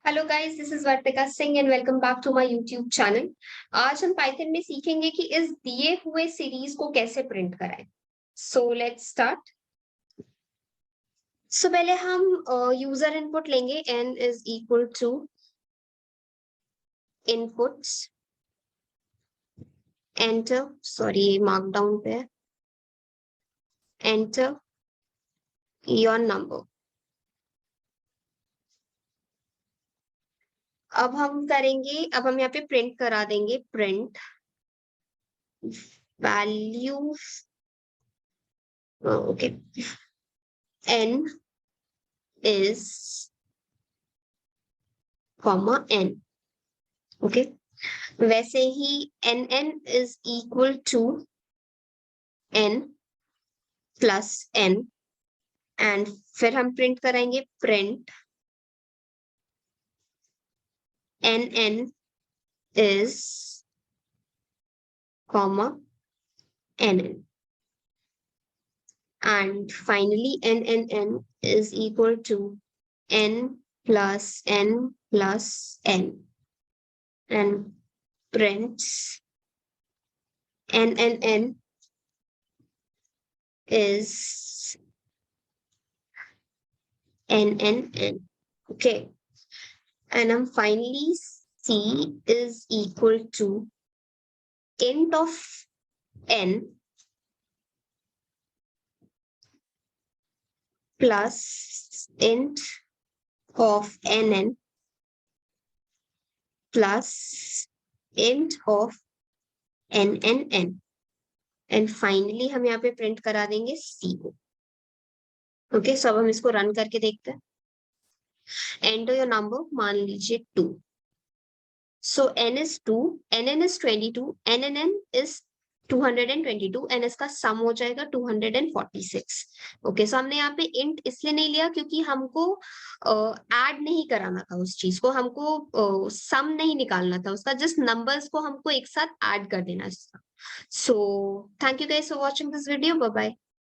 Hello guys, this is Vartika Singh and welcome back to my YouTube channel. आज हम Python में सीखेंगे कि इस दिए हुए सीरीज को कैसे प्रिंट कराएं। So let's start. सो पहले हम यूजर इनपुट लेंगे। n is equal to inputs enter, sorry markdown पे, एंटर योर नंबर। अब हम करेंगे, अब हम यहाँ पे प्रिंट करा देंगे, print value, okay, n is comma n, okay. वैसे ही nn is equal to n plus n, and फिर हम प्रिंट कराएंगे, print nn is comma nn, and finally nn is equal to n plus n plus n, and prints nn is nn, okay. And finally c is equal to int of n plus int of nn plus int of nn, and finally हम यहाँ पे print करा देंगे सी को। Okay, सो अब हम इसको run करके देखते हैं। एंटर योर नंबर, मान लीजिए 2। सो n is 2, nn is 22, nn is 222, and इसका सम हो जाएगा 246। ओके, सो हमने यहाँ पे इंट इसलिए नहीं लिया क्योंकि हमको ऐड नहीं कराना था उस चीज को, हमको सम नहीं निकालना था उसका, जस्ट नंबर्स को हमको एक साथ ऐड कर देना था। So thank you guys for watching this video, bye bye.